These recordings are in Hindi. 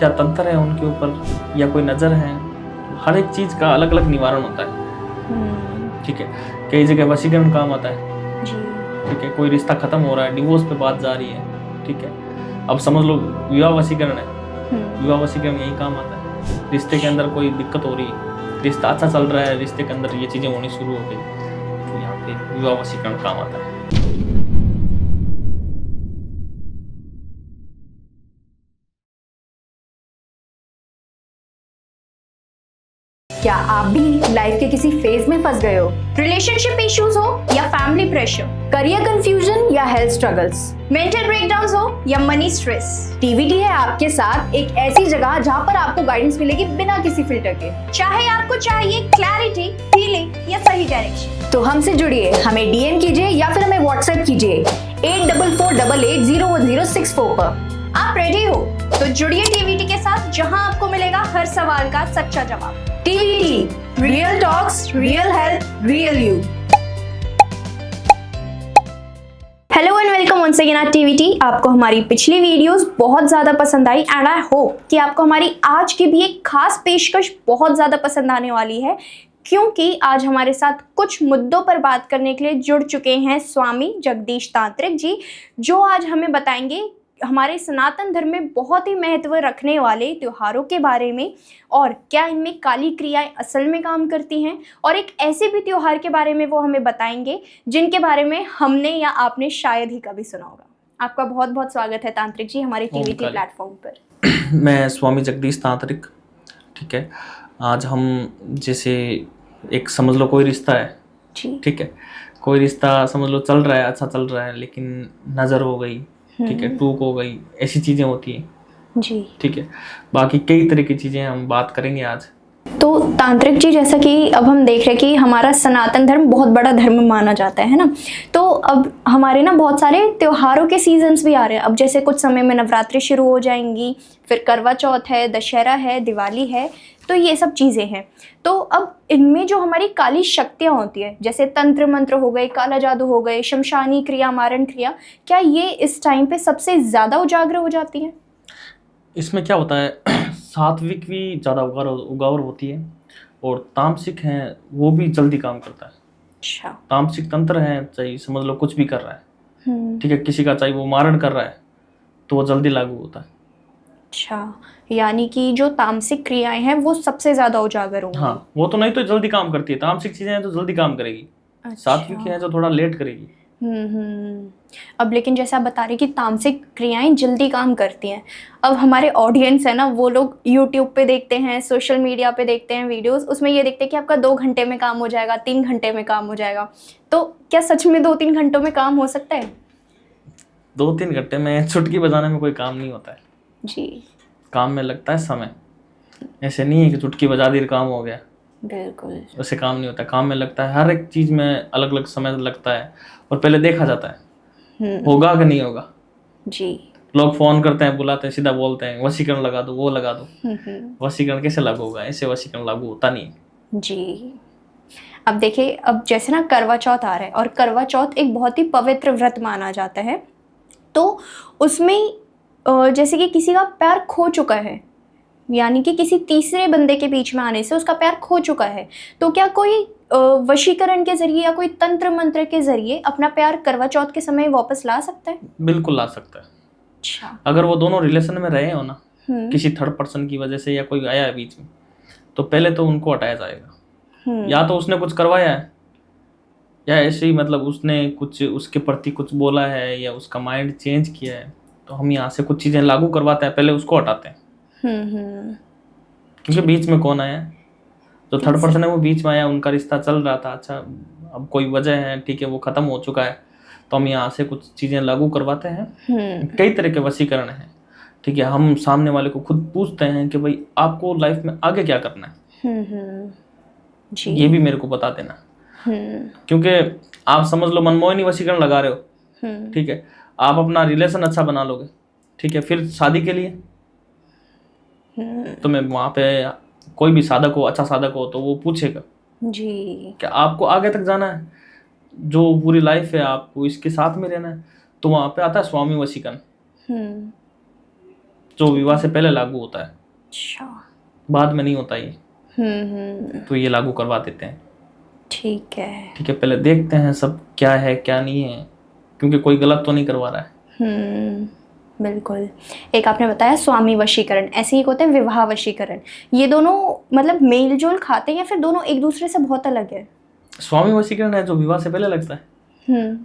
क्या तंत्र है उनके ऊपर या कोई नज़र है, हर एक चीज़ का अलग अलग निवारण होता है। ठीक है, कई जगह वशीकरण काम आता है जी। ठीक है, कोई रिश्ता खत्म हो रहा है, डिवोर्स पे बात जा रही है, ठीक है, अब समझ लो विवाह वशीकरण है, विवाह वशीकरण यही काम आता है। रिश्ते के अंदर कोई दिक्कत हो रही है, रिश्ता अच्छा चल रहा है, रिश्ते के अंदर ये चीज़ें होनी शुरू हो गई, तो यहाँ पे विवाह वशीकरण काम आता है। क्या आप भी लाइफ के किसी फेज में फंस गए हो? रिलेशनशिप इश्यूज हो या फैमिली प्रेशर, करियर कंफ्यूजन या हेल्थ स्ट्रगल्स, मेंटल ब्रेकडाउन्स हो या मनी स्ट्रेस, टीवीटी है आपके साथ एक ऐसी जगह जहां पर आपको गाइडेंस मिलेगी बिना किसी फिल्टर के। चाहे आपको चाहिए क्लैरिटी, हीलिंग या सही डायरेक्शन, तो हमसे जुड़िए, हमें डीएम कीजिए या फिर हमें व्हाट्सएप कीजिए 8448801064 पर। आप रेडी हो तो जुड़िए टीवीटी के साथ, जहां आपको मिलेगा हर सवाल का सच्चा जवाब। TVT, real talks, real health, real you. Hello and welcome once again at TVT. आपको हमारी पिछली वीडियोस बहुत ज़्यादा पसंद आई एंड आई होप कि आपको हमारी आज की भी एक खास पेशकश बहुत ज़्यादा पसंद आने वाली है, क्योंकि आज हमारे साथ कुछ मुद्दों पर बात करने के लिए जुड़ चुके हैं स्वामी जगदीश तांत्रिक जी, जो आज हमें बताएंगे हमारे सनातन धर्म में बहुत ही महत्व रखने वाले त्योहारों के बारे में, और क्या इनमें काली क्रियाएं असल में काम करती हैं, और एक ऐसे भी त्योहार के बारे में वो हमें बताएंगे जिनके बारे में हमने या आपने शायद ही कभी सुना होगा। आपका बहुत बहुत स्वागत है तांत्रिक जी हमारे टीवीटी प्लेटफॉर्म पर। मैं स्वामी जगदीश तांत्रिक, ठीक है। आज हम जैसे एक समझ लो कोई रिश्ता है, ठीक है, कोई रिश्ता समझ लो चल रहा है, अच्छा चल रहा है, लेकिन नज़र हो गई, ठीक है, टूक हो गई, ऐसी चीज़ें होती हैं जी, ठीक है। बाकी कई तरह की चीज़ें हम बात करेंगे आज। तो तांत्रिक जी, जैसा कि अब हम देख रहे हैं कि हमारा सनातन धर्म बहुत बड़ा धर्म माना जाता है ना, तो अब हमारे ना बहुत सारे त्योहारों के सीजन्स भी आ रहे हैं। अब जैसे कुछ समय में नवरात्रि शुरू हो जाएंगी, फिर करवा चौथ है, दशहरा है, दिवाली है, तो ये सब चीज़ें हैं। तो अब इनमें जो हमारी काली शक्तियाँ होती है, जैसे तंत्र मंत्र हो गए, काला जादू हो गए, शमशानी क्रिया, मारण क्रिया, क्या ये इस टाइम पे सबसे ज़्यादा उजागर हो जाती हैं? इसमें क्या होता है, सात्विक भी ज़्यादा उगावर होती है, और तामसिक है वो भी जल्दी काम करता है। अच्छा। तामसिक तंत्र है, चाहे समझ लो कुछ भी कर रहा है, ठीक है, किसी का चाहे वो मारण कर रहा है तो वो जल्दी लागू होता है। अच्छा, यानी कि जो तामसिक क्रियाएं हैं वो सबसे ज्यादा उजागर होंगी। हाँ, वो तो नहीं तो जल्दी काम करती है, तामसिक चीजें हैं तो जल्दी काम करेगी। अच्छा। सात्विक है जो थोड़ा लेट करेगी। अब लेकिन जैसे आप बता रहे कि तामसिक क्रियाएं जल्दी काम करती हैं, अब हमारे ऑडियंस है ना, वो लोग यूट्यूब पे देखते हैं, सोशल मीडिया पे देखते हैं वीडियोस, उसमें ये देखते हैं कि आपका 2 घंटे में काम हो जाएगा, 3 घंटे में काम हो जाएगा, तो क्या सच में 2-3 घंटों में काम हो सकता है? 2-3 घंटे में चुटकी बजाने में कोई काम नहीं होता है जी। काम में लगता है समय, ऐसे नहीं है कि चुटकी बजा दी काम हो गया, बिल्कुल वैसे काम नहीं होता। काम में लगता है, हर एक चीज में अलग अलग समय लगता है, और पहले देखा जाता है होगा कि नहीं होगा। जी। लोग फोन करते हैं, बुलाते हैं, सीधा बोलते हैं वशीकरण लगा दो, वो लगा दो। वशीकरण कैसे लागू होगा, ऐसे वशीकरण लागू होता नहीं है। जी। अब देखिए, अब जैसे ना करवा चौथ आ रहा है, और करवा चौथ एक बहुत ही पवित्र व्रत माना जाता है, तो उसमें जैसे कि किसी का प्यार खो चुका है, यानी कि किसी तीसरे बंदे के बीच में आने से उसका प्यार खो चुका है, तो क्या कोई वशीकरण के जरिए या कोई तंत्र मंत्र के जरिए अपना प्यार करवा चौथ के समय वापस ला सकता है? बिल्कुल ला सकता है। अच्छा। अगर वो दोनों रिलेशन में रहे हो ना, किसी थर्ड पर्सन की वजह से, या कोई आया है बीच में, तो पहले तो उनको हटाया जाएगा। या तो उसने कुछ करवाया है, या ऐसे ही मतलब उसने कुछ उसके प्रति कुछ बोला है, या उसका माइंड चेंज किया है, तो हम यहाँ से कुछ चीजें लागू करवाते हैं, पहले उसको हटाते हैं। क्योंकि बीच में कौन आया, जो थर्ड पर्सन है वो बीच में आया, उनका रिश्ता चल रहा था, अच्छा अब कोई वजह है, ठीक है, वो खत्म हो चुका है, तो हम यहाँ से कुछ चीजें लागू करवाते हैं। कई तरह के वशीकरण हैं, ठीक है। हम सामने वाले को खुद पूछते हैं कि भाई आपको लाइफ में आगे क्या करना है, ये भी मेरे को बता देना। क्योंकि आप समझ लो मनमोहनी वशीकरण लगा रहे हो, ठीक है, आप अपना रिलेशन अच्छा बना लोगे, ठीक है, फिर शादी के लिए तो मैं वहाँ पे कोई भी साधक हो, अच्छा साधक हो, तो वो पूछेगा जी कि आपको आगे तक जाना है, जो पूरी लाइफ है आपको इसके साथ में रहना है, तो वहाँ पे आता है स्वामी वशीकरण। जो विवाह से पहले लागू होता है, अच्छा। बाद में नहीं होता ये। तो ये लागू करवा देते हैं। ठीक है। ठीक है, पहले देखते हैं सब क्या है क्या नहीं है, क्योंकि कोई गलत तो नहीं करवा रहा है। बिल्कुल। एक आपने बताया स्वामी वशीकरण, ऐसे ही होते हैं विवाह वशीकरण। ये दोनों मतलब मेल जोल खाते हैं या फिर दोनों एक दूसरे से बहुत अलग है? स्वामी वशीकरण है जो विवाह से पहले लगता है,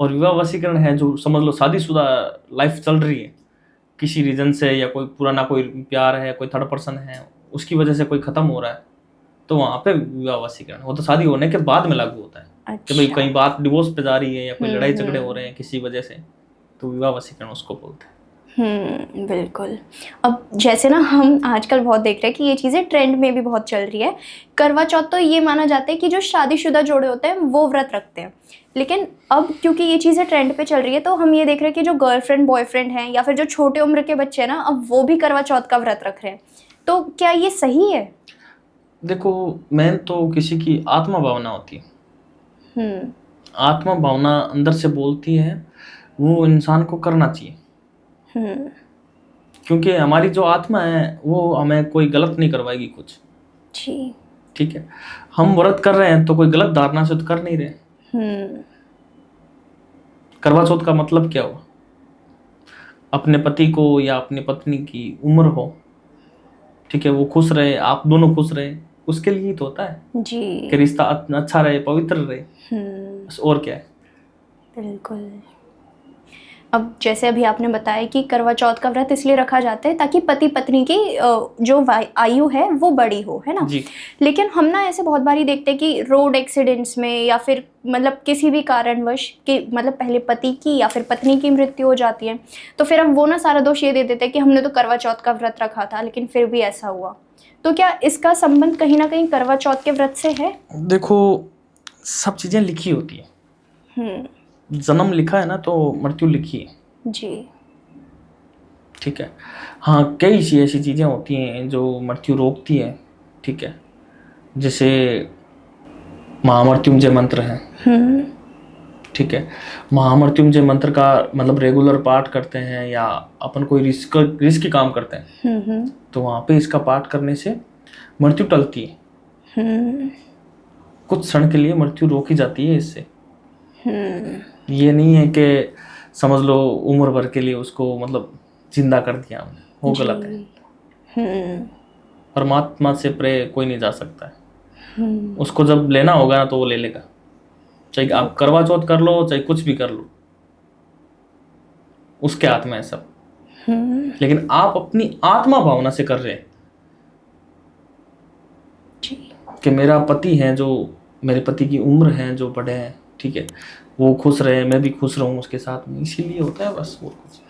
और विवाह वशीकरण है जो समझ लो शादीशुदा लाइफ चल रही है, किसी रीजन से या कोई पुराना कोई प्यार है, कोई थर्ड पर्सन है, उसकी वजह से कोई खत्म हो रहा है, तो वहाँ पे विवाह वशीकरण। वो तो शादी होने के बाद में लागू होता है। कि भाई कहीं बात डिवोर्स पे जा रही है या कोई लड़ाई झगड़े हो रहे हैं किसी वजह से, तो विवाह वशीकरण उसको बोलते हैं। बिल्कुल। अब जैसे ना हम आजकल बहुत देख रहे हैं कि ये चीज़ें ट्रेंड में भी बहुत चल रही है। करवा चौथ तो ये माना जाता है कि जो शादीशुदा जोड़े होते हैं वो व्रत रखते हैं, लेकिन अब क्योंकि ये चीज़ें ट्रेंड पे चल रही है तो हम ये देख रहे हैं कि जो गर्लफ्रेंड बॉयफ्रेंड हैं या फिर जो छोटे उम्र के बच्चे हैं ना, अब वो भी करवा चौथ का व्रत रख रहे हैं। तो क्या ये सही है? देखो, मेन तो किसी की आत्मा भावना होती है। आत्मा भावना अंदर से बोलती है, वो इंसान को करना चाहिए। क्योंकि हमारी जो आत्मा है वो हमें कोई गलत नहीं करवाएगी कुछ। जी। ठीक है, हम व्रत कर रहे हैं तो कोई गलत धारणा से तो कर नहीं रहे। करवा चौथ का मतलब क्या हुआ? अपने पति को या अपनी पत्नी की उम्र हो, ठीक है, वो खुश रहे, आप दोनों खुश रहे, उसके लिए तो होता है जी कि रिश्ता अच्छा रहे, पवित्र रहे, बस। और क्या है? बिल्कुल। अब जैसे अभी आपने बताया कि करवा चौथ का व्रत इसलिए रखा जाता है ताकि पति पत्नी की जो आयु है वो बड़ी हो, है ना जी। लेकिन हम ना ऐसे बहुत बारी देखते हैं कि रोड एक्सीडेंट्स में या फिर मतलब किसी भी कारणवश कि मतलब पहले पति की या फिर पत्नी की मृत्यु हो जाती है, तो फिर हम वो ना सारा दोष ये दे देते हैं कि हमने तो करवा चौथ का व्रत रखा था लेकिन फिर भी ऐसा हुआ। तो क्या इसका संबंध कहीं ना कहीं करवा चौथ के व्रत से है? देखो, सब चीजें लिखी होती है। जन्म लिखा है ना, तो मृत्यु लिखी है। जी। ठीक है, हाँ, कई सी ऐसी चीज़ें होती हैं जो मृत्यु रोकती है। ठीक है, जैसे महामृत्युंजय मंत्र है। ठीक है, महामृत्युंजय मंत्र का मतलब रेगुलर पाठ करते हैं या अपन कोई रिस्की काम करते हैं, तो वहाँ पे इसका पाठ करने से मृत्यु टलती है। कुछ क्षण के लिए मृत्यु रोकी जाती है इससे। ये नहीं है कि समझ लो उम्र भर के लिए उसको मतलब जिंदा कर दिया हमने, वो गलत है। परमात्मा से प्रे कोई नहीं जा सकता है। उसको जब लेना होगा ना तो वो ले लेगा, चाहे आप करवा चौथ कर लो चाहे कुछ भी कर लो, उसके हाथ में है सब। लेकिन आप अपनी आत्मा भावना से कर रहे हैं कि मेरा पति है, जो मेरे पति की उम्र है, जो बड़े हैं, ठीक है, वो खुश रहे, मैं भी खुश रहूं उसके साथ में, इसीलिए होता है बस, और कुछ।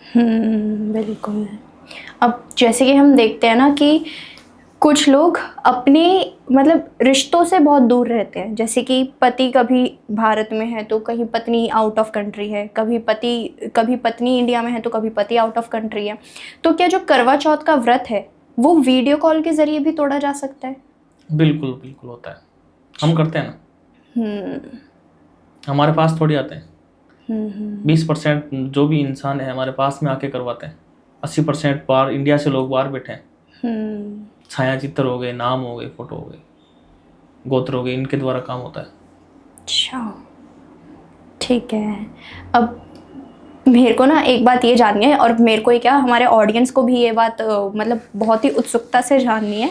बिल्कुल। अब जैसे कि हम देखते हैं ना कि कुछ लोग अपने मतलब रिश्तों से बहुत दूर रहते हैं, जैसे कि पति कभी भारत में है तो कहीं पत्नी आउट ऑफ कंट्री है, कभी पत्नी इंडिया में है तो कभी पति आउट ऑफ कंट्री है। तो क्या जो करवा चौथ का व्रत है वो वीडियो कॉल के जरिए भी तोड़ा जा सकता है? बिल्कुल बिल्कुल होता है, हम करते हैं ना। हमारे पास थोड़ी आते हैं। 20% जो भी इंसान है हमारे पास में आके करवाते हैं। 80% बाहर इंडिया से लोग बाहर बैठे हैं। छाया चित्र हो गए, नाम हो गए, फोटो हो गए, गोत्र हो गए, इनके द्वारा काम होता है। अच्छा, ठीक है। अब मेरे को ना एक बात ये जाननी है, और मेरे को क्या हमारे ऑडियंस को भी ये बात मतलब बहुत ही उत्सुकता से जाननी है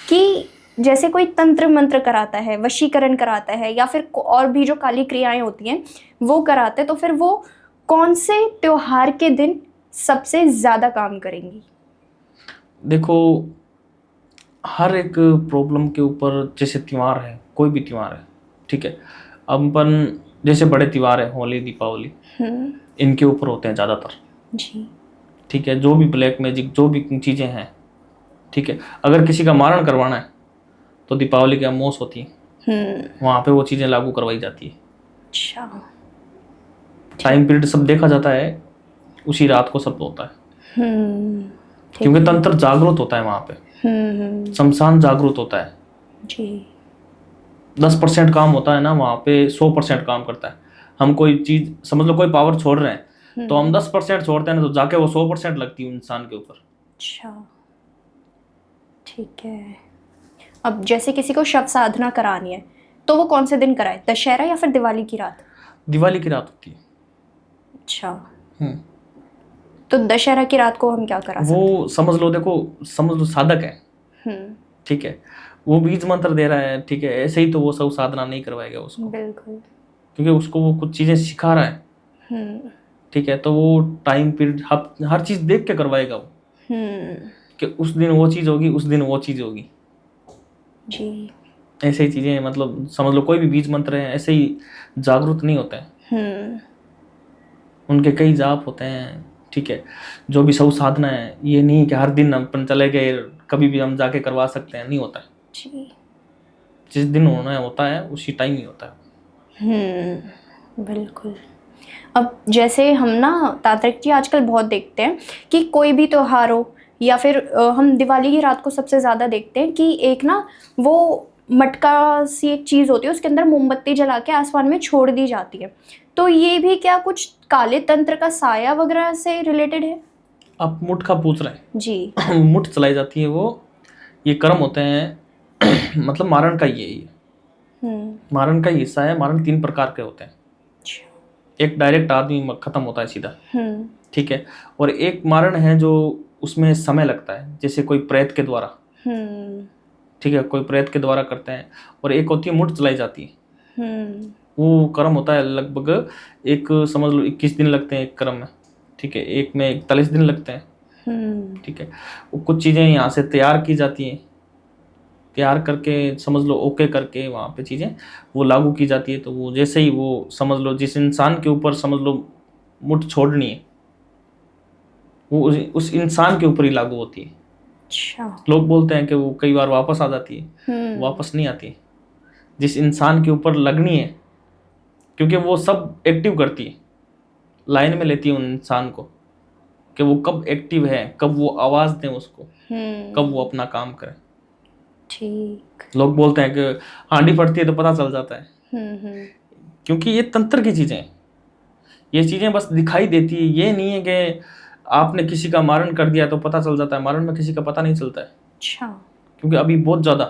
कि जैसे कोई तंत्र मंत्र कराता है, वशीकरण कराता है या फिर और भी जो काली क्रियाएं होती हैं वो कराते हैं, तो फिर वो कौन से त्योहार के दिन सबसे ज़्यादा काम करेंगी? देखो, हर एक प्रॉब्लम के ऊपर, जैसे त्यौहार है, कोई भी त्यौहार है, ठीक है, अपन जैसे बड़े त्यौहार है, होली, दीपावली, इनके ऊपर होते हैं ज़्यादातर जी। ठीक है, जो भी ब्लैक मैजिक, जो भी चीज़ें हैं, ठीक है, अगर किसी का मारण करवाना है तो दीपावली की अमावस होती है, वहाँ पे वो चीज़ें लागू करवाई जाती है। अच्छा, टाइम पीरियड सब देखा जाता है, उसी रात को सब होता है। क्योंकि तंत्र जागरूक होता है वहाँ पे, शमशान जागरूक होता है जी। 10% काम होता है ना, वहाँ पे 100% काम करता है। हम कोई चीज़ समझ लो, कोई पावर छोड़ रहे हैं तो हम 10% छोड़ते हैं ना, तो जाके वो 100% लगती है इंसान के ऊपर। अच्छा, ठीक है। अब जैसे किसी को शव साधना करानी है तो वो कौन से दिन कराए, दशहरा या फिर दिवाली की रात? दिवाली की रात होती है। अच्छा, हम्म। तो दशहरा की रात को हम क्या करा सकते वो समझ लो, देखो समझ लो साधक है, हैं? ठीक है, वो बीज मंत्र दे रहा है, ठीक है, ऐसे ही तो वो सब साधना नहीं करवाएगा उसको, बिल्कुल। क्योंकि उसको वो कुछ चीजें सिखा रहा है, हम्म ठीक है, तो वो टाइम पीरियड हर चीज देख के करवाएगा वो, हम्म कि उस दिन वो चीज होगी, उस दिन वो चीज होगी। जी। ऐसे ही चीजें, मतलब समझ लो कोई भी बीज मंत्र है ऐसे ही जागरूक नहीं होते हैं, हम्म उनके कई जाप होते हैं, ठीक है। जो भी सब साधना है, ये नहीं कि हर दिन हम अपन चले गए, कभी भी हम जाके करवा सकते हैं, नहीं होता है। जी। जिस दिन होना होता है उसी टाइम ही होता है। बिल्कुल। अब जैसे हम ना तांत्रिक जी आजकल बहुत देखते हैं कि कोई भी त्योहार हो या फिर हम दिवाली की रात को सबसे ज़्यादा देखते हैं कि एक ना वो मटका सी एक चीज़ होती है, उसके अंदर मोमबत्ती जला के आसमान में छोड़ दी जाती है। तो ये भी क्या कुछ काले तंत्र का साया वगैरह से रिलेटेड है? आप मुठ का पूछ रहे जी। हैं। मुठ चलाई जाती है, वो ये कर्म होते हैं। मतलब मारण का ही है ये, मारण का ही हिस्सा है। मारण 3 प्रकार के होते हैं। एक डायरेक्ट आदमी खत्म होता है सीधा, ठीक है, और एक मारण है जो उसमें समय लगता है, जैसे कोई प्रेत के द्वारा, ठीक है, कोई प्रेत के द्वारा करते हैं। और एक होती है मुठ चलाई जाती है, वो कर्म होता है लगभग एक, समझ लो 21 दिन लगते हैं एक कर्म में, ठीक है, एक में 41 दिन लगते हैं, ठीक है। वो कुछ चीज़ें यहाँ से तैयार की जाती हैं, तैयार करके समझ लो ओके करके वहाँ पे चीज़ें वो लागू की जाती है। तो वो जैसे ही वो समझ लो जिस इंसान के ऊपर समझ लो मुठ छोड़नी है, वो उस इंसान के ऊपर ही लागू होती है। अच्छा। लोग बोलते हैं कि वो कई बार वापस आ जाती है, वापस नहीं आती है। जिस इंसान के ऊपर लगनी है, क्योंकि वो सब एक्टिव करती है, लाइन में लेती है उन इंसान को कि वो कब एक्टिव है, कब वो आवाज़ दें उसको, कब वो अपना काम करें। ठीक। लोग बोलते हैं कि हांडी फटती है तो पता चल जाता है, क्योंकि ये तंत्र की चीज़ें हैं। ये चीज़ें बस दिखाई देती है, ये नहीं है कि आपने किसी का मारण कर दिया तो पता चल जाता है। मारण में किसी का पता नहीं चलता है। अच्छा। क्योंकि अभी बहुत ज़्यादा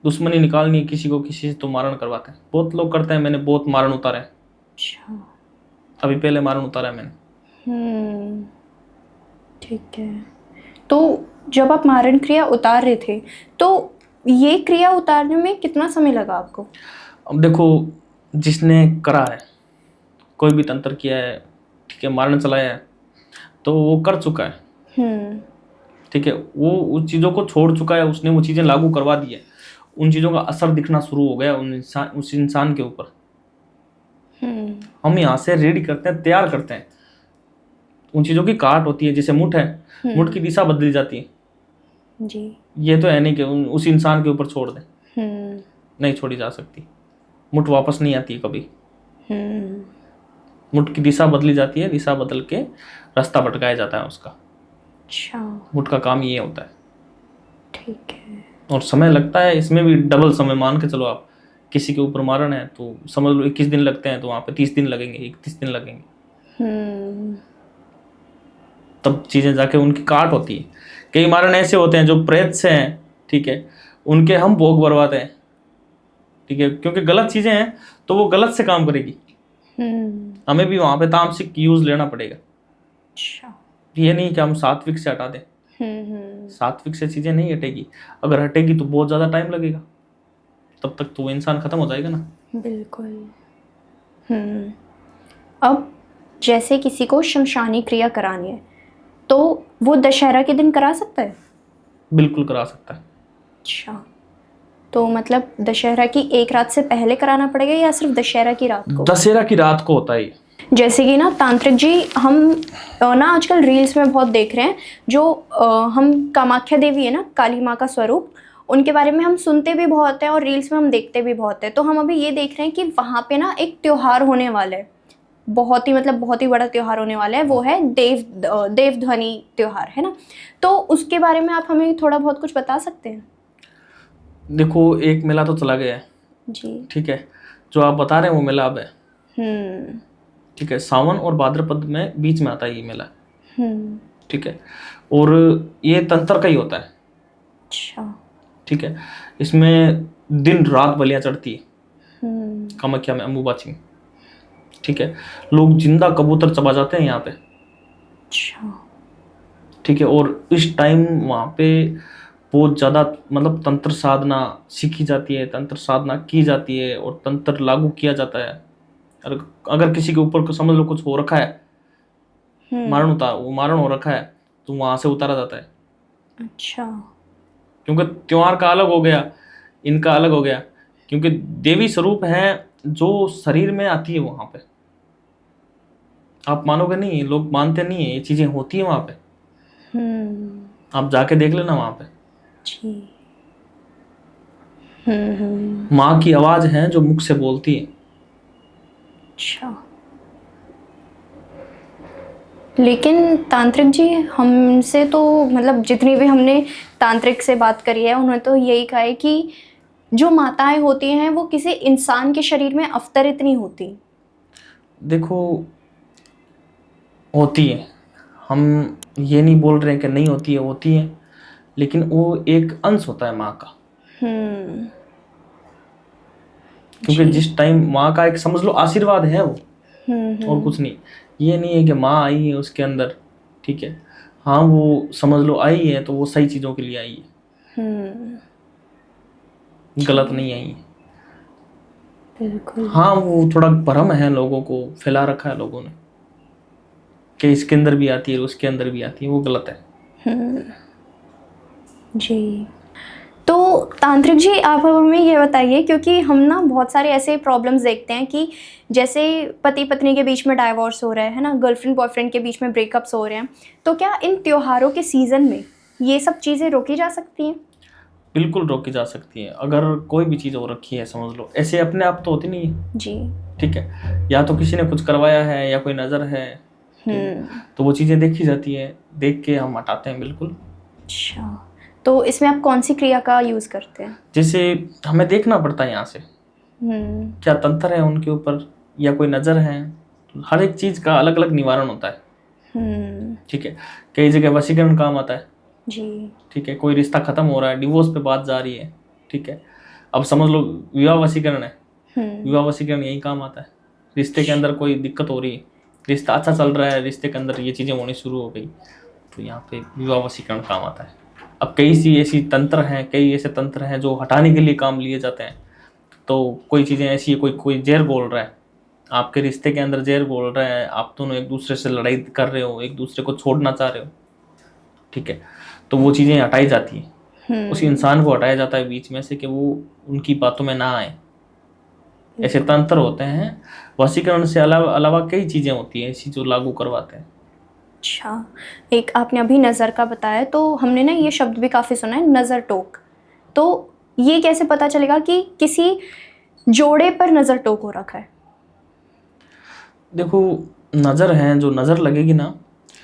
दुश्मनी निकालनी है किसी को किसी से तो मारण करवाते हैं। बहुत लोग करते हैं, मैंने बहुत मारण उतारे हैं। अच्छा। अभी पहले मारण उतारा है मैंने। ठीक है। तो जब आप मारण क्रिया उतार रहे थे तो ये क्रिया उतारने में कितना समय लगा आपको? अब देखो, जिसने करा है, कोई भी तंत्र किया है, ठीक है, मारण चलाया है, तो वो कर चुका है, ठीक है, वो उस चीज़ों को छोड़ चुका है, उसने वो चीज़ें लागू करवा दी है, उन चीज़ों का असर दिखना शुरू हो गया उस इंसान के ऊपर। हम यहाँ से रेडी करते हैं, तैयार करते हैं, उन चीज़ों की काट होती है। जैसे मुठ है, मुठ की दिशा बदली जाती है जी। ये तो है नहीं कि उस इंसान के ऊपर छोड़ दें, नहीं छोड़ी जा सकती। मुठ वापस नहीं आती है कभी। मुठ की दिशा बदली जाती है, दिशा बदल के रास्ता भटकाया जाता है उसका। अच्छा। मुठ का काम ये होता है। ठीक है। और समय लगता है इसमें भी, डबल समय मान के चलो आप। किसी के ऊपर मारण है तो समझ लो 21 दिन लगते हैं, तो वहाँ पे 30 दिन लगेंगे, 31 दिन लगेंगे, तब चीज़ें जाके उनकी काट होती है। कई मारण ऐसे होते हैं जो प्रेत से हैं, ठीक है, उनके हम भोग भरवाते हैं, ठीक है, क्योंकि गलत चीज़ें हैं तो वो गलत से काम करेगी, हमें भी वहाँ पे तामसिक यूज लेना पड़ेगा। अच्छा। ये नहीं कि हम सात्विक से हटा दें, सात्विक से चीज़ें नहीं हटेगी। अगर हटेगी तो बहुत ज़्यादा टाइम लगेगा, तब तक तो वो इंसान खत्म हो जाएगा ना। बिल्कुल। अब जैसे किसी को शमशानी क्रिया करानी है तो वो दशहरा के दिन करा सकता है? बिल्कुल करा सकता है। अच्छा, तो मतलब दशहरा की एक रात से पहले कराना पड़ेगा या सिर्फ दशहरा की रात को? दशहरा की रात को होता है। जैसे कि ना तांत्रिक जी, हम ना आजकल रील्स में बहुत देख रहे हैं, जो हम कामाख्या देवी है ना, काली माँ का स्वरूप, उनके बारे में हम सुनते भी बहुत हैं और रील्स में हम देखते भी बहुत हैं। तो हम अभी ये देख रहे हैं कि वहाँ पे ना एक त्योहार होने वाला है, बहुत ही मतलब बहुत ही बड़ा त्योहार होने वाला है, वो है देवध्वनि त्योहार, है ना। तो उसके बारे में आप हमें थोड़ा बहुत कुछ बता सकते हैं? देखो, एक मेला तो चला गया है जी। ठीक है, जो आप बता रहे हैं वो मेला अब है, ठीक है, सावन और भाद्रपद में बीच में आता है ये मेला, ठीक है, और ये तंत्र का ही होता है, अच्छा। ठीक है, इसमें दिन रात बलियां चढ़ती है कामाख्या में, अम्बुबाची में। ठीक है, लोग जिंदा कबूतर चबा जाते हैं यहाँ पे। अच्छा। ठीक है, और इस टाइम वहाँ पे बहुत ज़्यादा मतलब तंत्र साधना सीखी जाती है, तंत्र साधना की जाती है और तंत्र लागू किया जाता है। अगर किसी के ऊपर समझ लो कुछ हो रखा है, मारण हो रखा है, तो वहां से उतारा जाता है। अच्छा। क्योंकि त्योहार का अलग हो गया, इनका अलग हो गया, क्योंकि देवी स्वरूप है जो शरीर में आती है वहां पे। आप मानोगे नहीं, लोग मानते नहीं है, ये चीजें होती है वहां पे। आप जाके देख लेना वहां पे। जी। माँ की आवाज है जो मुख से बोलती है। अच्छा। लेकिन तांत्रिक जी, हमसे तो मतलब जितनी भी हमने तांत्रिक से बात करी है, उन्होंने तो यही कहा है कि जो माताएं होती हैं वो किसी इंसान के शरीर में अवतरित नहीं होती। देखो, होती है, हम ये नहीं बोल रहे हैं कि नहीं होती है, होती है, लेकिन वो एक अंश होता है माँ का। क्योंकि जिस टाइम माँ का एक समझ लो आशीर्वाद है वो, और कुछ नहीं। ये नहीं है कि माँ आई है उसके अंदर, ठीक है, हाँ वो समझ लो आई है तो वो सही चीजों के लिए आई है, गलत नहीं आई है। बिल्कुल। हाँ, वो थोड़ा भ्रम है, लोगों को फैला रखा है लोगों ने कि इसके अंदर भी आती है उसके अंदर भी आती है, वो गलत है। जी। तो तांत्रिक जी, आप अब हमें ये बताइए, क्योंकि हम ना बहुत सारे ऐसे प्रॉब्लम्स देखते हैं कि जैसे पति पत्नी के बीच में डाइवोर्स हो रहा है ना, गर्लफ्रेंड बॉयफ्रेंड के बीच में ब्रेकअप्स हो रहे हैं, तो क्या इन त्योहारों के सीज़न में ये सब चीज़ें रोकी जा सकती हैं? बिल्कुल रोकी जा सकती है। अगर कोई भी चीज़ हो रखी है, समझ लो ऐसे अपने आप तो होती नहीं है। जी। ठीक है, या तो किसी ने कुछ करवाया है या कोई नज़र है, तो वो चीज़ें देखी जाती है, देख के हम हटाते हैं बिल्कुल। अच्छा, तो इसमें आप कौन सी क्रिया का यूज़ करते हैं? जैसे हमें देखना पड़ता है यहाँ से क्या तंत्र है उनके ऊपर या कोई नज़र है। हर एक चीज़ का अलग अलग निवारण होता है। ठीक है, कई जगह वशीकरण काम आता है। जी। ठीक है, कोई रिश्ता खत्म हो रहा है, डिवोर्स पे बात जा रही है, ठीक है, अब समझ लो विवाह वशीकरण है, विवाह वशीकरण यही काम आता है। रिश्ते के अंदर कोई दिक्कत हो रही है, रिश्ता अच्छा चल रहा है, रिश्ते के अंदर ये चीज़ें होनी शुरू हो गई, तो यहाँ पे विवाह वशीकरण काम आता है। अब कई सी ऐसी तंत्र हैं, कई ऐसे तंत्र हैं जो हटाने के लिए काम लिए जाते हैं। तो कोई चीज़ें ऐसी है, कोई जहर घोल रहा है, आपके रिश्ते के अंदर जहर घोल रहा है, आप दोनों एक दूसरे से लड़ाई कर रहे हो, एक दूसरे को छोड़ना चाह रहे हो, ठीक है, तो वो चीज़ें हटाई जाती हैं। उस इंसान को हटाया जाता है बीच में से कि वो उनकी बातों में ना आए। ऐसे तंत्र होते हैं। वशीकरण से अलावा कई चीज़ें होती हैं ऐसी जो लागू करवाते हैं। अच्छा, एक आपने अभी नज़र का बताया, तो हमने ना ये शब्द भी काफ़ी सुना है, नज़र टोक। तो ये कैसे पता चलेगा कि किसी जोड़े पर नज़र टोक हो रखा है? देखो, नज़र है, जो नज़र लगेगी ना,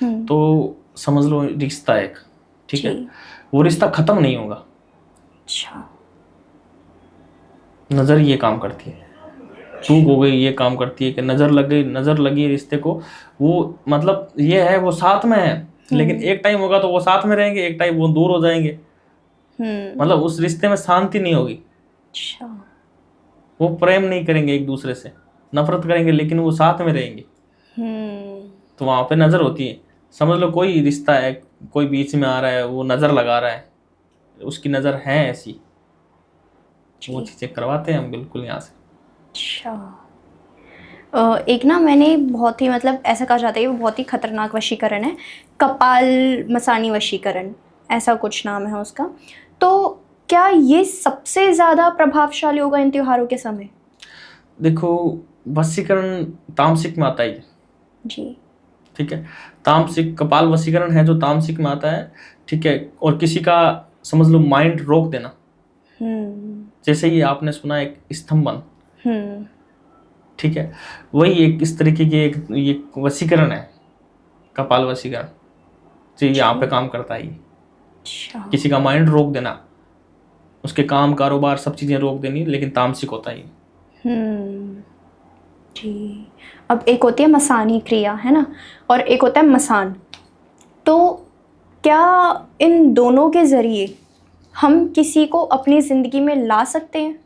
तो समझ लो रिश्ता एक, ठीक है, वो रिश्ता खत्म नहीं होगा। अच्छा। नज़र ये काम करती है, चूक हो गई ये काम करती है कि नज़र लगी रिश्ते को, वो मतलब ये है वो साथ में है, लेकिन एक टाइम होगा तो वो साथ में रहेंगे, एक टाइम वो दूर हो जाएंगे। मतलब उस रिश्ते में शांति नहीं होगी। अच्छा। वो प्रेम नहीं करेंगे एक दूसरे से, नफरत करेंगे, लेकिन वो साथ में रहेंगे। तो वहां पे नज़र होती है। समझ लो कोई रिश्ता है, कोई बीच में आ रहा है, वो नज़र लगा रहा है, उसकी नज़र है ऐसी, वो चीज़ें करवाते हैं हम बिल्कुल यहाँ से। अच्छा, एक ना मैंने बहुत ही मतलब ऐसा कहा जाता है वो बहुत ही खतरनाक वशीकरण है, कपाल मसानी वशीकरण, ऐसा कुछ नाम है उसका। तो क्या ये सबसे ज़्यादा प्रभावशाली होगा इन त्योहारों के समय? देखो, वशीकरण तामसिक में आता है जी। ठीक है, तामसिक कपाल वशीकरण है जो तामसिक में आता है। ठीक है, और किसी का समझ लो माइंड रोक देना, जैसे ही आपने सुना एक स्तंभन, ठीक है, वही एक इस तरीके की ये वशीकरण है, कपाल वशीकरण, जो यहाँ पे काम करता है। अच्छा। किसी का माइंड रोक देना, उसके काम कारोबार सब चीजें रोक देनी, लेकिन तामसिक होता है। जी। अब एक होती है मसानी क्रिया, है ना, और एक होता है मसान। तो क्या इन दोनों के ज़रिए हम किसी को अपनी ज़िंदगी में ला सकते हैं?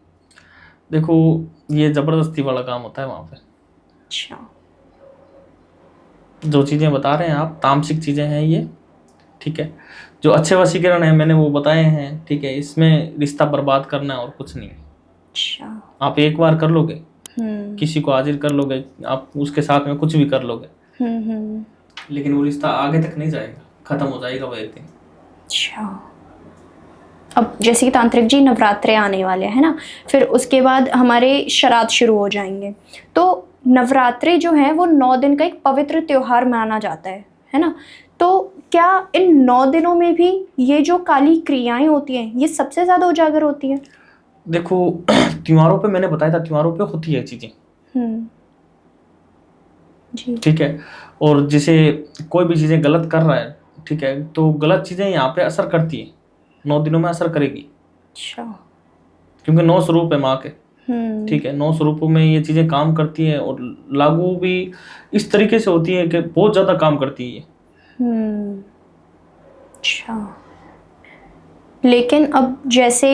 देखो, ये ज़बरदस्ती वाला काम होता है वहाँ पे। अच्छा। जो चीज़ें बता रहे हैं आप, तामसिक चीज़ें हैं ये, ठीक है। जो अच्छे वशीकरण है मैंने वो बताए हैं, ठीक है। इसमें रिश्ता बर्बाद करना है और कुछ नहीं। अच्छा। आप एक बार कर लोगे, किसी को हाजिर कर लोगे, आप उसके साथ में कुछ भी कर लोगे, लेकिन वो रिश्ता आगे तक नहीं जाएगा, खत्म हो जाएगा वो एक दिन। अच्छा। अब जैसे कि तांत्रिक जी नवरात्रे आने वाले हैं ना, फिर उसके बाद हमारे श्राद्ध शुरू हो जाएंगे, तो नवरात्रे जो है वो 9 दिन का एक पवित्र त्योहार माना जाता है ना। तो क्या इन 9 दिनों में भी ये जो काली क्रियाएं होती हैं ये सबसे ज़्यादा उजागर होती हैं? देखो, त्योहारों पे मैंने बताया था, त्योहारों पे होती है चीज़ें, जी। ठीक है। और जिसे कोई भी चीज़ें गलत कर रहा है, ठीक है, तो गलत चीज़ें यहाँ पे असर करती है, 9 दिनों में असर करेगी। अच्छा। क्योंकि 9 स्वरूप है माँ के, ठीक है। 9 स्वरूपों में ये चीज़ें काम करती हैं और लागू भी इस तरीके से होती है कि बहुत ज़्यादा काम करती है। अच्छा। लेकिन अब जैसे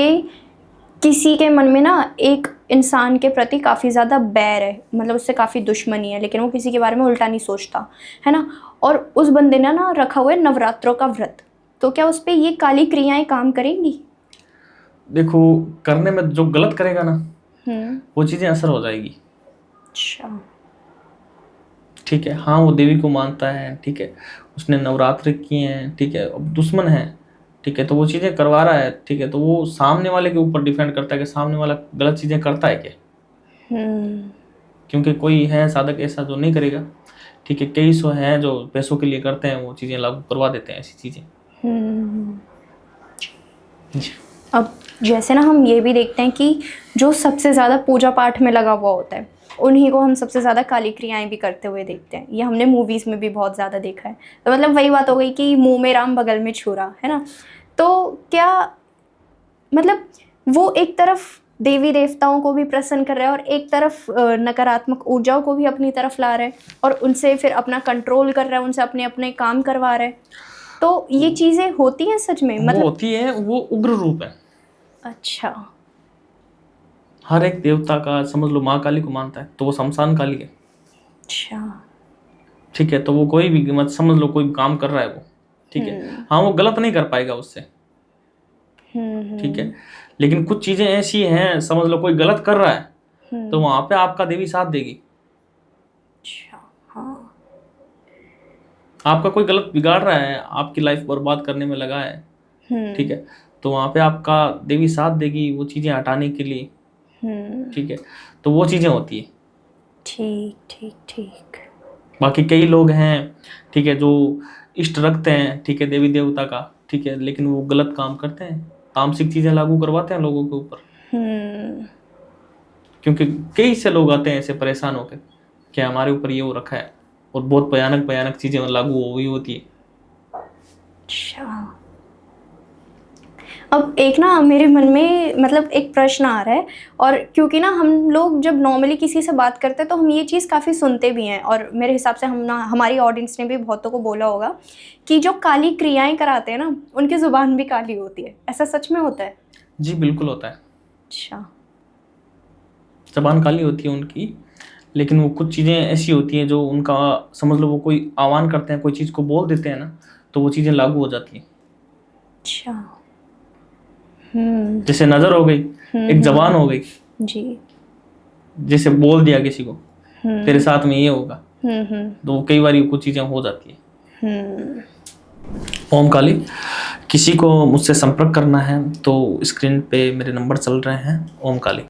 किसी के मन में ना एक इंसान के प्रति काफ़ी ज़्यादा बैर है, मतलब उससे काफ़ी दुश्मनी है, लेकिन वो किसी के बारे में उल्टा नहीं सोचता है ना, और उस बंदे ने ना रखा हुआ है नवरात्रों का व्रत, तो क्या उस पर ये काली क्रियाएं काम करेंगी? देखो, करने में जो गलत करेगा ना वो चीज़ें असर हो जाएगी। अच्छा। ठीक है। हाँ, वो देवी को मानता है, ठीक है, उसने नवरात्र किए हैं, ठीक है, अब दुश्मन है, ठीक है, तो वो चीज़ें करवा रहा है, ठीक है, तो वो सामने वाले के ऊपर डिपेंड करता है कि सामने वाला गलत चीज़ें करता है क्या। क्योंकि कोई है साधक ऐसा जो नहीं करेगा, ठीक है, कई सौ हैं जो पैसों के लिए करते हैं, वो चीज़ें लागू करवा देते हैं ऐसी चीज़ें। अब जैसे ना हम ये भी देखते हैं कि जो सबसे ज़्यादा पूजा पाठ में लगा हुआ होता है उन्हीं को हम सबसे ज़्यादा काली क्रियाएं भी करते हुए देखते हैं। ये हमने मूवीज़ में भी बहुत ज़्यादा देखा है। तो मतलब वही बात हो गई कि मुंह में राम बगल में छुरा, है ना। तो क्या मतलब वो एक तरफ देवी देवताओं को भी प्रसन्न कर रहा है और एक तरफ नकारात्मक ऊर्जाओं को भी अपनी तरफ ला रहा है और उनसे फिर अपना कंट्रोल कर रहा है, उनसे अपने अपने काम करवा रहा है। तो ये चीज़ें होती हैं सच में? मतलब होती है, वो उग्र रूप है। अच्छा। हर एक देवता का, समझ लो माँ काली को मानता है तो वो शमशान काली है। अच्छा। ठीक है, तो वो कोई भी मत समझ लो कोई काम कर रहा है वो, ठीक है, हाँ, वो गलत नहीं कर पाएगा उससे, ठीक है, लेकिन कुछ चीजें ऐसी हैं, समझ लो कोई गलत कर रहा है तो वहां पे आपका देवी साथ देगी। अच्छा। हाँ। आपका कोई गलत बिगाड़ रहा है, आपकी लाइफ बर्बाद करने में लगा है, ठीक है, तो वहां पे आपका देवी साथ देगी वो चीजें हटाने के लिए, ठीक है, तो वो चीजें होती है। ठीक ठीक ठीक। बाकी कई लोग हैं, ठीक है, जो इष्ट रखते हैं, ठीक है, देवी देवता का, ठीक है, लेकिन वो गलत काम करते हैं, तामसिक चीजें लागू करवाते हैं लोगों के ऊपर। क्योंकि कई से लोग आते हैं ऐसे परेशान होकर कि हमारे ऊपर ये हो रखा है, और बहुत भयानक भयानक चीजें लागू हुई होती है। अच्छा। अब एक ना मेरे मन में मतलब एक प्रश्न आ रहा है, और क्योंकि ना हम लोग जब नॉर्मली किसी से बात करते हैं तो हम ये चीज़ काफ़ी सुनते भी हैं, और मेरे हिसाब से हम ना हमारी ऑडियंस ने भी बहुतों को बोला होगा कि जो काली क्रियाएं कराते हैं ना उनकी ज़ुबान भी काली होती है। ऐसा सच में होता है? जी बिल्कुल होता है। अच्छा। जबान काली होती है उनकी, लेकिन वो कुछ चीज़ें ऐसी होती हैं जो उनका, समझ लो वो कोई आह्वान करते हैं, कोई चीज़ को बोल देते हैं ना, तो वो चीज़ें लागू हो जाती हैं। अच्छा। जैसे नजर हो गई, एक जबान हो गई जी, जैसे बोल दिया किसी को तेरे साथ में ये होगा, तो कई बार कुछ चीजें हो जाती है। ओम काली। किसी को मुझसे संपर्क करना है तो स्क्रीन पे मेरे नंबर चल रहे हैं। ओम काली।